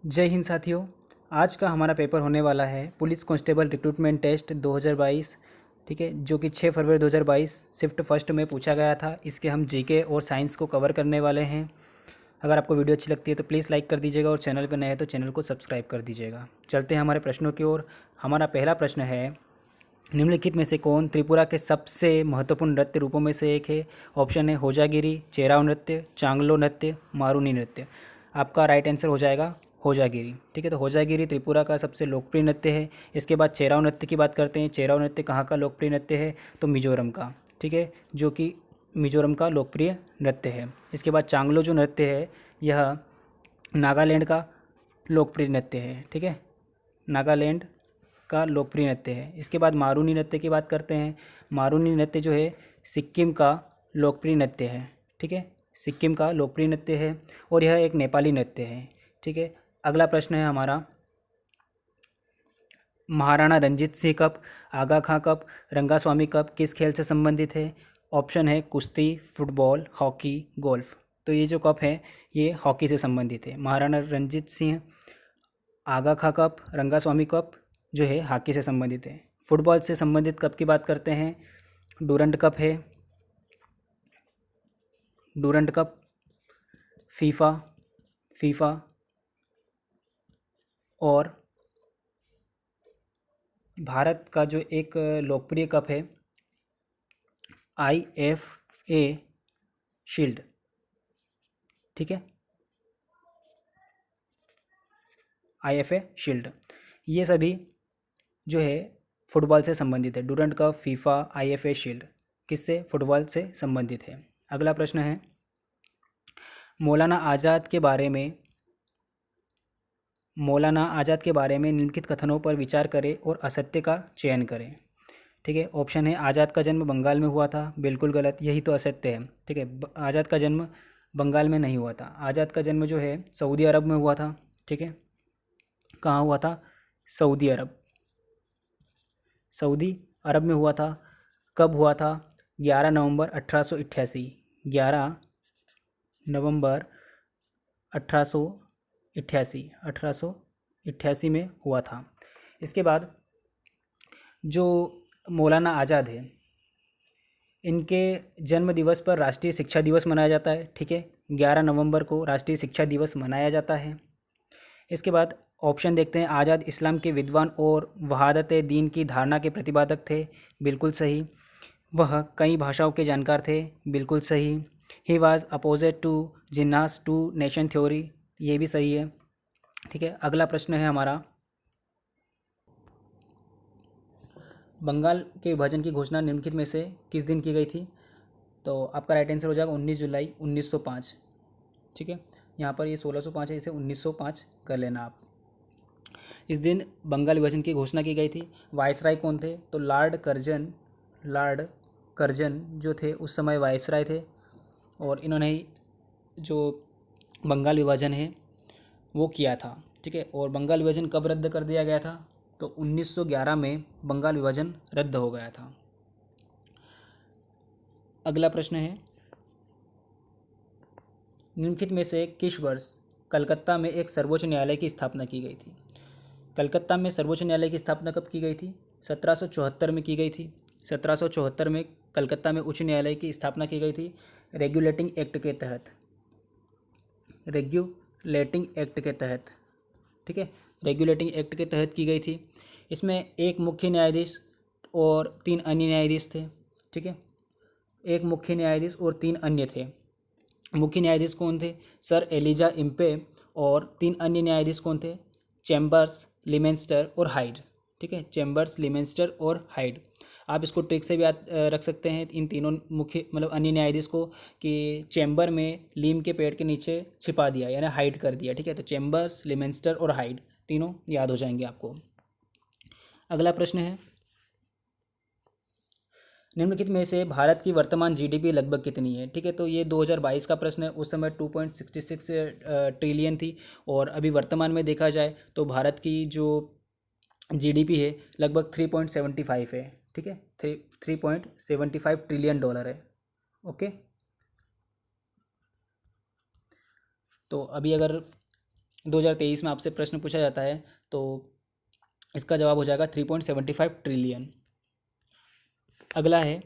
जय हिंद साथियों। आज का हमारा पेपर होने वाला है पुलिस कांस्टेबल रिक्रूटमेंट टेस्ट 2022। ठीक है, जो कि 6 फरवरी 2022 शिफ्ट फर्स्ट में पूछा गया था। इसके हम जीके और साइंस को कवर करने वाले हैं। अगर आपको वीडियो अच्छी लगती है तो प्लीज़ लाइक कर दीजिएगा और चैनल पर नए हैं तो चैनल को सब्सक्राइब कर दीजिएगा। चलते हैं हमारे प्रश्नों की ओर। हमारा पहला प्रश्न है, निम्नलिखित में से कौन त्रिपुरा के सबसे महत्वपूर्ण नृत्य रूपों में से एक है? ऑप्शन है होजागिरी, चेराव नृत्य, चांगलो नृत्य, मारूनी नृत्य। आपका राइट आंसर हो जाएगा होजागिरी। ठीक है, तो होजागिरी त्रिपुरा का सबसे लोकप्रिय नृत्य है। इसके बाद चेराव नृत्य की बात करते हैं। चेराव नृत्य कहाँ का लोकप्रिय नृत्य है? तो मिजोरम का। ठीक है, जो कि मिजोरम का लोकप्रिय नृत्य है। इसके बाद चांगलो जो नृत्य है यह नागालैंड का लोकप्रिय नृत्य है। ठीक है, नागालैंड का लोकप्रिय नृत्य है। इसके बाद मारूनी नृत्य की बात करते हैं। मारूनी नृत्य जो है सिक्किम का लोकप्रिय नृत्य है। ठीक है, सिक्किम का लोकप्रिय नृत्य है और यह एक नेपाली नृत्य है। ठीक है, अगला प्रश्न है हमारा, महाराणा रंजीत सिंह कप, आगा खां कप, रंगास्वामी कप किस खेल से संबंधित है? ऑप्शन है कुश्ती, फुटबॉल, हॉकी, गोल्फ। तो ये जो कप है ये हॉकी से संबंधित है। महाराणा रंजीत सिंह, आगा खां कप, रंगास्वामी कप जो है हॉकी से संबंधित है। फुटबॉल से संबंधित कप की बात करते हैं। डूरंड कप है, डूरंड कप, फीफा फीफा और भारत का जो एक लोकप्रिय कप है IFA शील्ड। ठीक है, IFA शील्ड, ये सभी जो है फुटबॉल से संबंधित है। Durand cup, FIFA, IFA shield किससे? फुटबॉल से संबंधित है। अगला प्रश्न है, मौलाना आज़ाद के बारे में निम्नलिखित कथनों पर विचार करें और असत्य का चयन करें। ठीक है, ऑप्शन है आज़ाद का जन्म बंगाल में हुआ था, बिल्कुल गलत, यही तो असत्य है। ठीक है, आज़ाद का जन्म बंगाल में नहीं हुआ था। आज़ाद का जन्म जो है सऊदी अरब में हुआ था। ठीक है, कहाँ हुआ था? सऊदी अरब, सऊदी अरब में हुआ था। कब हुआ था? 11 नवंबर 1888, 11 नवंबर 1888 में हुआ था। इसके बाद जो मौलाना आज़ाद है इनके जन्म दिवस पर राष्ट्रीय शिक्षा दिवस मनाया जाता है। ठीक है, 11 नवंबर को राष्ट्रीय शिक्षा दिवस मनाया जाता है। इसके बाद ऑप्शन देखते हैं। आज़ाद इस्लाम के विद्वान और वहादत दीन की धारणा के प्रतिपादक थे, बिल्कुल सही। वह कई भाषाओं के जानकार थे, बिल्कुल सही। He was opposite to Jinnah's two nation theory, ये भी सही है। ठीक है, अगला प्रश्न है हमारा, बंगाल के विभाजन की घोषणा निम्नलिखित में से किस दिन की गई थी? तो आपका राइट आंसर हो जाएगा 19 जुलाई 1905। ठीक है, यहाँ पर ये 1605 है, इसे 1905 कर लेना आप। इस दिन बंगाल विभाजन की घोषणा की गई थी। वायसराय कौन थे? तो लॉर्ड कर्जन जो थे उस समय वायसराय थे और इन्होंने जो बंगाल विभाजन है वो किया था। ठीक है, और बंगाल विभाजन कब रद्द कर दिया गया था? तो 1911 में बंगाल विभाजन रद्द हो गया था। अगला प्रश्न है, निम्नलिखित में से किस वर्ष कलकत्ता में एक सर्वोच्च न्यायालय की स्थापना की गई थी? कलकत्ता में सर्वोच्च न्यायालय की स्थापना कब की गई थी? 1774 में की गई थी। 1774 में कलकत्ता में उच्च न्यायालय की स्थापना की गई थी रेगुलेटिंग एक्ट के तहत। रेगुलेटिंग एक्ट के तहत, ठीक है, रेगुलेटिंग एक्ट के तहत की गई थी। इसमें एक मुख्य न्यायाधीश और 3 अन्य न्यायाधीश थे। ठीक है, एक मुख्य न्यायाधीश और 3 अन्य थे। मुख्य न्यायाधीश कौन थे? Sir Elijah Impey. और 3 अन्य न्यायाधीश कौन थे? चैम्बर्स, लिमेंस्टर और हाइड। ठीक है, चैम्बर्स, लिमेंस्टर और हाइड। आप इसको ट्रिक से भी याद रख सकते हैं इन तीनों मुख्य मतलब अन्य न्यायाधीश को, कि चैम्बर में लीम के पेड़ के नीचे छिपा दिया यानी हाइड कर दिया। ठीक है, तो चैम्बर्स, लिमेंस्टर और हाइड तीनों याद हो जाएंगे आपको। अगला प्रश्न है, निम्नलिखित में से भारत की वर्तमान जीडीपी लगभग कितनी है? ठीक है, तो ये 2022 का प्रश्न है। उस समय 2.66 ट्रिलियन थी और अभी वर्तमान में देखा जाए तो भारत की जो जीडीपी है लगभग 3.75 है। ठीक है, 3.75 ट्रिलियन डॉलर है। ओके, तो अभी अगर 2023 में आपसे प्रश्न पूछा जाता है तो इसका जवाब हो जाएगा 3.75 ट्रिलियन। अगला है,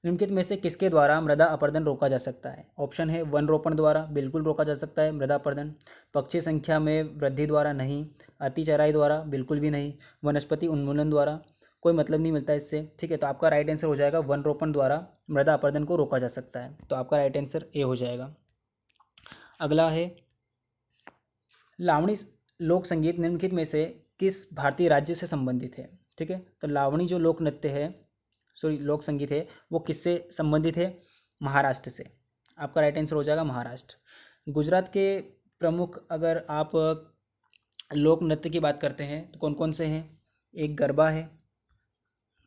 निम्नलिखित में से किसके द्वारा मृदा अपरदन रोका जा सकता है? ऑप्शन है वन रोपण द्वारा, बिल्कुल रोका जा सकता है मृदा अपरदन। पक्षी संख्या में वृद्धि द्वारा नहीं। अति चराई द्वारा, बिल्कुल भी नहीं। वनस्पति उन्मूलन द्वारा, कोई मतलब नहीं मिलता इससे। ठीक है, तो आपका राइट आंसर हो जाएगा वन रोपण द्वारा मृदा अपरदन को रोका जा सकता है। तो आपका राइट आंसर ए हो जाएगा। अगला है, लावणी लोक संगीत निम्नलिखित में से किस भारतीय राज्य से संबंधित है? ठीक है, तो लावणी जो लोक नृत्य है, सॉरी लोक संगीत है, वो किससे संबंधित है? महाराष्ट्र से। आपका राइट आंसर हो जाएगा महाराष्ट्र। गुजरात के प्रमुख अगर आप लोक नृत्य की बात करते हैं तो कौन कौन से हैं? एक गरबा है,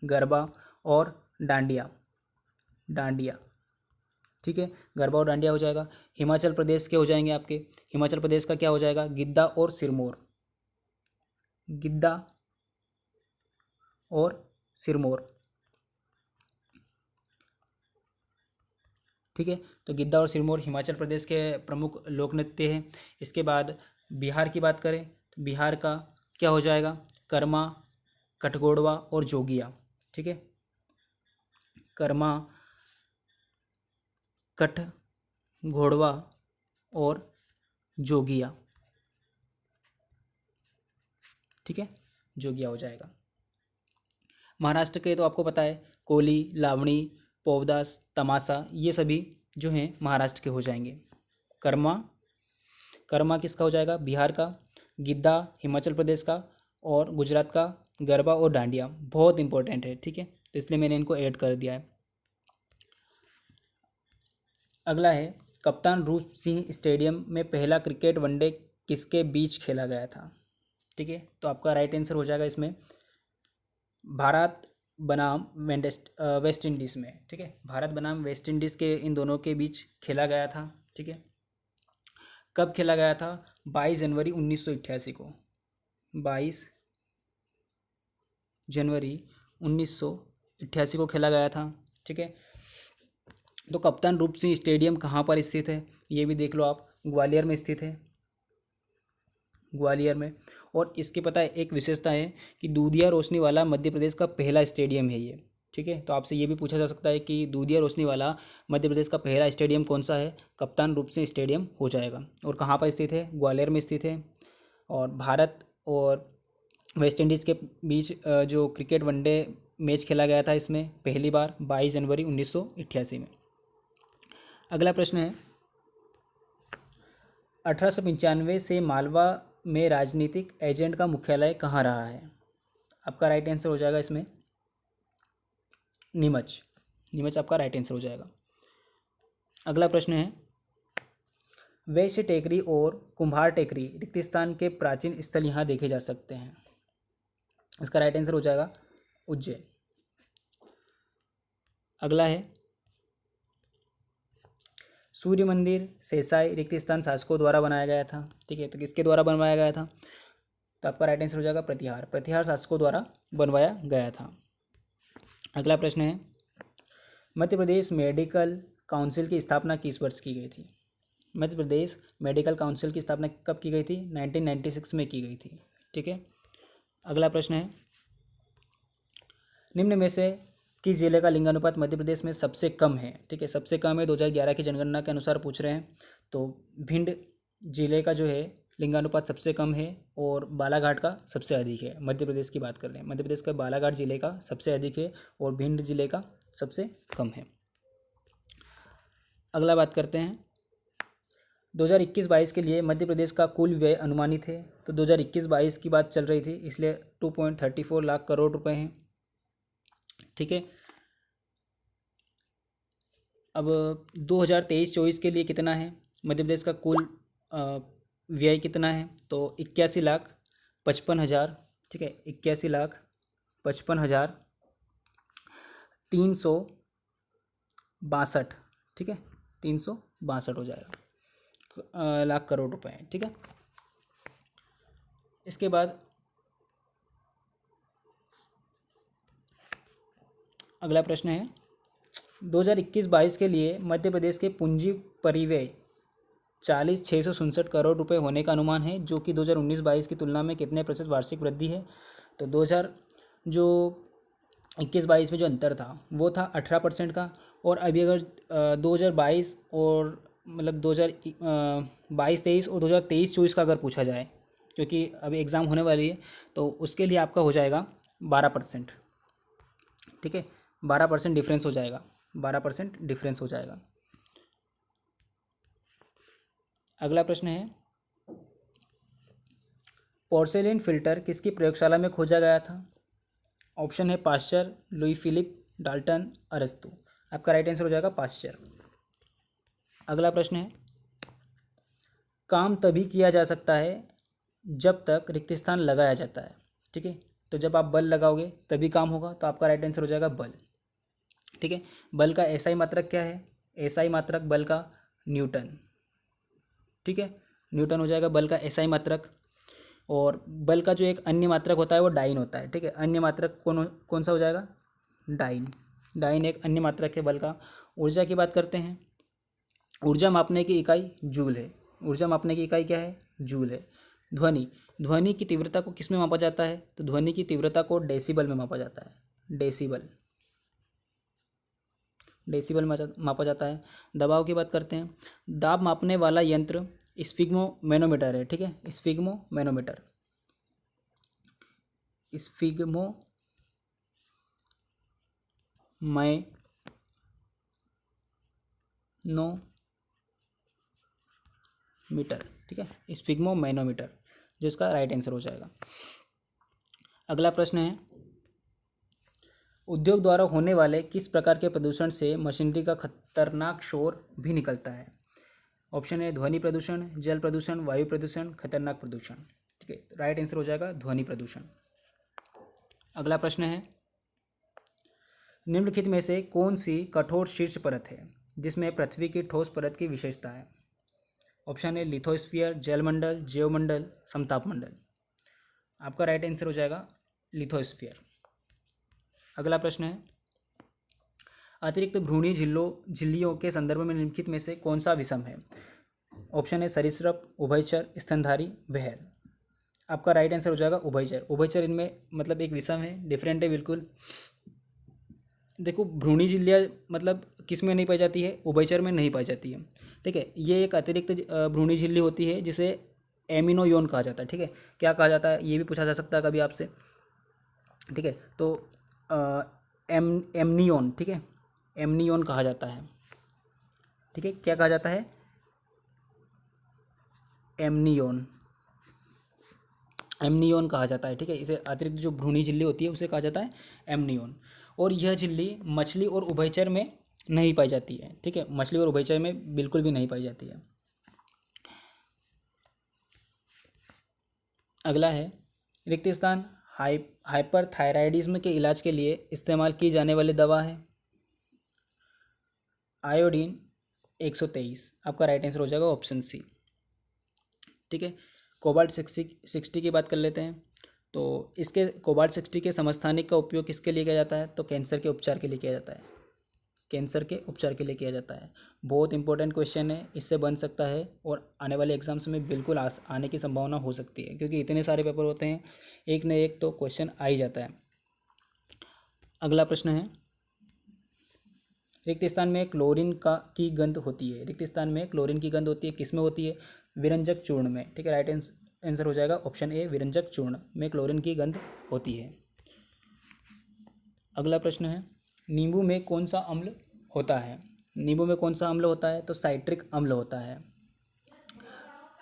गरबा और डांडिया, डांडिया। ठीक है, गरबा और डांडिया हो जाएगा। हिमाचल प्रदेश के हो जाएंगे आपके, हिमाचल प्रदेश का क्या हो जाएगा? गिद्दा और सिरमौर, गिद्दा और सिरमौर। ठीक है, तो गिद्दा और सिरमौर हिमाचल प्रदेश के प्रमुख लोक नृत्य हैं। इसके बाद बिहार की बात करें तो बिहार का क्या हो जाएगा? कर्मा, कठगोड़वा और जोगिया। ठीक है, कर्मा, कठ, घोड़वा और जोगिया। ठीक है, जोगिया हो जाएगा। महाराष्ट्र के तो आपको पता है कोली, लावणी, पौवदास, तमाशा, ये सभी जो हैं महाराष्ट्र के हो जाएंगे। कर्मा, कर्मा किसका हो जाएगा? बिहार का। गिद्दा हिमाचल प्रदेश का। और गुजरात का गरबा और डांडिया बहुत इंपॉर्टेंट है। ठीक है, तो इसलिए मैंने इनको ऐड कर दिया है। अगला है, कप्तान रूप सिंह स्टेडियम में पहला क्रिकेट वनडे किसके बीच खेला गया था? ठीक है, तो आपका राइट आंसर हो जाएगा इसमें भारत बनाम वेस्ट इंडीज़ में। ठीक है, भारत बनाम वेस्ट इंडीज़ के इन दोनों के बीच खेला गया था। ठीक है, कब खेला गया था? 22 जनवरी 1988 को, 22 जनवरी 1988 को खेला गया था। ठीक है, तो कप्तान रूप सिंह स्टेडियम कहाँ पर स्थित है? ये भी देख लो आप, ग्वालियर में स्थित है, ग्वालियर में। और इसके पता है एक विशेषता है कि दूधिया रोशनी वाला मध्य प्रदेश का पहला स्टेडियम है ये। ठीक है, तो आपसे ये भी पूछा जा सकता है कि दूधिया रोशनी वाला मध्य प्रदेश का पहला स्टेडियम कौन सा है? कप्तान रूप सिंह स्टेडियम हो जाएगा। और कहाँ पर स्थित है? ग्वालियर में स्थित है। और भारत और वेस्ट इंडीज़ के बीच जो क्रिकेट वनडे मैच खेला गया था इसमें पहली बार 22 जनवरी 1988 में। अगला प्रश्न है, 1895 से मालवा में राजनीतिक एजेंट का मुख्यालय कहाँ रहा है? आपका राइट आंसर हो जाएगा इसमें नीमच, नीमच आपका राइट आंसर हो जाएगा। अगला प्रश्न है, वैश्य टेकरी और कुम्हार टेकरी रिक्त स्थान के प्राचीन स्थल यहाँ देखे जा सकते हैं। इसका राइट आंसर हो जाएगा उज्जैन। अगला है, सूर्य मंदिर सेसाई रिक्त स्थान शासकों द्वारा बनाया गया था। ठीक है, तो किसके द्वारा बनवाया गया था? तो आपका राइट आंसर हो जाएगा प्रतिहार, प्रतिहार शासकों द्वारा बनवाया गया था। अगला प्रश्न है, मध्य प्रदेश मेडिकल काउंसिल की स्थापना किस वर्ष की गई थी? मध्य प्रदेश मेडिकल काउंसिल की स्थापना कब की गई थी? 1996 में की गई थी। ठीक है, अगला प्रश्न है, निम्न में से किस जिले का लिंगानुपात मध्य प्रदेश में सबसे कम है? ठीक है, सबसे कम है 2011 की जनगणना के अनुसार पूछ रहे हैं। तो भिंड जिले का जो है लिंगानुपात सबसे कम है और बालाघाट का सबसे अधिक है। मध्य प्रदेश की बात कर रहे हैं, मध्य प्रदेश का बालाघाट जिले का सबसे अधिक है और भिंड जिले का सबसे कम है। अगला बात करते हैं, 2021-22 के लिए मध्य प्रदेश का कुल व्यय अनुमानित है। तो 2021-22 की बात चल रही थी, इसलिए 2.34 लाख करोड़ रुपए हैं। ठीक है, अब 2023-24 के लिए कितना है? मध्य प्रदेश का कुल व्यय कितना है? तो 81,55,000। ठीक है, 81,55,362। ठीक है, 362 हो जाएगा लाख करोड़ रुपए हैं। ठीक है, इसके बाद अगला प्रश्न है, 2021-22 के लिए मध्य प्रदेश के पूंजी परिव्यय 40,667 करोड़ रुपए होने का अनुमान है, जो कि 2019-22 की तुलना में कितने प्रतिशत वार्षिक वृद्धि है। तो 2000 जो 21-22 में जो अंतर था वो था 18% का। और अभी अगर 2022 और मतलब 2022-23 और 2023-24 का अगर पूछा जाए, क्योंकि अभी एग्ज़ाम होने वाली है, तो उसके लिए आपका हो जाएगा 12%। ठीक है, 12% डिफरेंस हो जाएगा, 12% डिफरेंस हो जाएगा। अगला प्रश्न है, पोर्सेलिन फिल्टर किसकी प्रयोगशाला में खोजा गया था। ऑप्शन है पाश्चर, लुई फिलिप, डाल्टन, अरस्तु। आपका राइट आंसर हो जाएगा पाश्चर। अगला प्रश्न है, काम तभी किया जा सकता है जब तक रिक्त स्थान लगाया जाता है। ठीक है, तो जब आप बल लगाओगे तभी काम होगा, तो आपका राइट आंसर हो जाएगा बल। ठीक है, बल का एसआई मात्रक क्या है। एसआई मात्रक बल का न्यूटन। ठीक है, न्यूटन हो जाएगा बल का एसआई मात्रक। और बल का जो एक अन्य मात्रक होता है वो डाइन होता है। ठीक है, अन्य मात्रक कौन सा हो जाएगा, डाइन। डाइन एक अन्य मात्रक है बल का। ऊर्जा की बात करते हैं, ऊर्जा मापने की इकाई जूल है। ऊर्जा मापने की इकाई क्या है, जूल है। ध्वनि, ध्वनि की तीव्रता को किस में मापा जाता है, तो ध्वनि की तीव्रता को डेसिबल में मापा जाता है। डेसिबल, डेसिबल में मापा जाता है। दबाव की बात करते हैं, दाब मापने वाला यंत्र स्फिग्मो मैनोमीटर है। ठीक है, स्फिग्मो मैनोमीटर, स्फिग्मो मैनोमीटर। ठीक है, स्फिग्मो मैनोमीटर, जो इसका राइट आंसर हो जाएगा। अगला प्रश्न है, उद्योग द्वारा होने वाले किस प्रकार के प्रदूषण से मशीनरी का खतरनाक शोर भी निकलता है। ऑप्शन है ध्वनि प्रदूषण, जल प्रदूषण, वायु प्रदूषण, खतरनाक प्रदूषण। ठीक है, राइट आंसर हो जाएगा ध्वनि प्रदूषण। अगला प्रश्न है, निम्नलिखित में से कौन सी कठोर शीर्ष परत है जिसमें पृथ्वी की ठोस परत की विशेषता है। ऑप्शन है लिथोस्फीयर, जलमंडल, जैवमंडल, समतापमंडल। आपका राइट आंसर हो जाएगा लिथोस्फीयर। अगला प्रश्न है, अतिरिक्त भ्रूणी झिल्लियों के संदर्भ में निम्नलिखित में से कौन सा विषम है। ऑप्शन है सरीसृप, उभयचर, स्तनधारी, बहर। आपका राइट आंसर हो जाएगा उभयचर। उभयचर इनमें मतलब एक विषम है, डिफरेंट है बिल्कुल। देखो, भ्रूणी झिल्लियाँ मतलब किस में नहीं पाई जाती है, उभयचर में नहीं पाई जाती है। ठीक है, ये एक अतिरिक्त भ्रूणी झिल्ली होती है जिसे एमिनोयोन कहा जाता है। ठीक है, क्या कहा जाता है ये भी पूछा जा सकता है कभी आपसे। ठीक है, तो एमनियोन। ठीक है, एमनियोन कहा जाता है। ठीक है, क्या कहा जाता है, एमनियोन, एमनियोन कहा जाता है। ठीक है, इसे अतिरिक्त जो भ्रूणी झिल्ली होती है उसे कहा जाता है एमनियोन। और यह झिल्ली मछली और उभयचर में नहीं पाई जाती है। ठीक है, मछली और उभयचर में बिल्कुल भी नहीं पाई जाती है। अगला है, रिक्त स्थान हाइपरथायराइडिज्म के इलाज के लिए इस्तेमाल की जाने वाली दवा है। आयोडीन 123। आपका राइट आंसर हो जाएगा ऑप्शन सी। ठीक है, कोबाल्ट 60 की बात कर लेते हैं। तो इसके कोबाल्ट 60 के समस्थानिक का उपयोग किसके लिए किया जाता है, तो कैंसर के उपचार के लिए किया जाता है। कैंसर के उपचार के लिए किया जाता है। बहुत इंपॉर्टेंट क्वेश्चन है, इससे बन सकता है और आने वाले एग्जाम्स में बिल्कुल आने की संभावना हो सकती है, क्योंकि इतने सारे पेपर होते हैं, एक न एक तो क्वेश्चन आ ही जाता है। अगला प्रश्न है, रिक्त स्थान में क्लोरीन की गंध होती है। रिक्त स्थान में क्लोरीन की गंध होती है, किस में होती है, विरंजक चूर्ण में। ठीक है, राइट आंसर हो जाएगा ऑप्शन ए, विरंजक चूर्ण में क्लोरीन की गंध होती है। अगला प्रश्न है, नींबू में कौन सा अम्ल होता है। नींबू में कौन सा अम्ल होता है, तो साइट्रिक अम्ल होता है।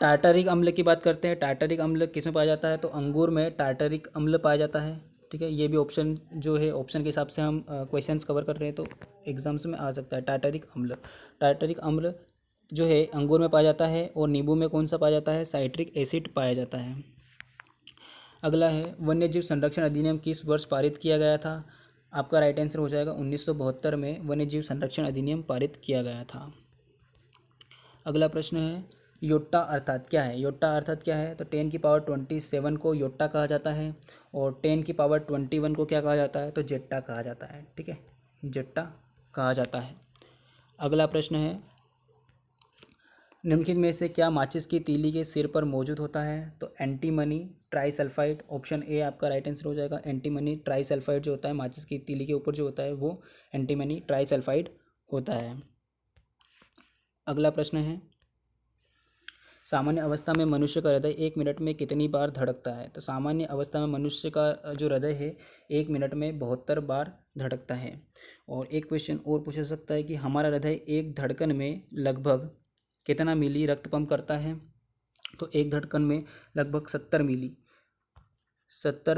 टार्टरिक अम्ल की बात करते हैं, टार्टरिक अम्ल किस में पाया जाता है, तो अंगूर में टार्टरिक अम्ल पाया जाता है। ठीक है, ये भी ऑप्शन जो है, ऑप्शन के हिसाब से हम क्वेश्चंस कवर कर रहे हैं, तो एग्जाम्स में आ सकता है टार्टरिक अम्ल। टार्टरिक अम्ल जो है अंगूर में पाया जाता है, और नींबू में कौन सा पाया जाता है, साइट्रिक एसिड पाया जाता है। अगला है, वन्यजीव संरक्षण अधिनियम किस वर्ष पारित किया गया था। आपका राइट आंसर हो जाएगा 1972 में वन्यजीव संरक्षण अधिनियम पारित किया गया था। अगला प्रश्न है, योट्टा अर्थात क्या है। योट्टा अर्थात क्या है, तो 10⁻27 को योट्टा कहा जाता है, और 10⁻21 को क्या कहा जाता है, तो जेट्टा कहा जाता है। ठीक है, जेट्टा कहा जाता है। अगला प्रश्न है, निम्नलिखित में से क्या माचिस की तीली के सिर पर मौजूद होता है? तो एंटीमनी ट्राइसल्फाइड, ऑप्शन ए आपका राइट आंसर हो जाएगा। एंटीमनी ट्राइसल्फाइड जो होता है माचिस की तीली के ऊपर जो होता है वो एंटीमनी ट्राइसल्फाइड होता है। अगला प्रश्न है, सामान्य अवस्था में मनुष्य का हृदय 1 मिनट में कितनी बार धड़कता है? तो सामान्य अवस्था में मनुष्य का जो हृदय है 1 मिनट में 72 बार धड़कता है। और एक क्वेश्चन और पूछा सकता है कि हमारा हृदय एक धड़कन में लगभग कितना मिली रक्त पंप करता है? तो एक धड़कन में लगभग 70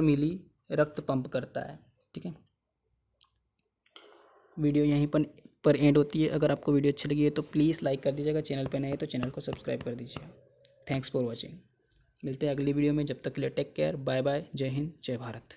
मिली रक्त पंप करता है। ठीक है, वीडियो यहीं पर एंड होती है। अगर आपको वीडियो अच्छी लगी है तो प्लीज़ लाइक कर दीजिएगा, चैनल पर नए हैं तो चैनल को सब्सक्राइब कर दीजिए। Thanks for watching. मिलते हैं अगली वीडियो में, जब तक के लिए टेक केयर, बाय बाय, जय हिंद, जय भारत।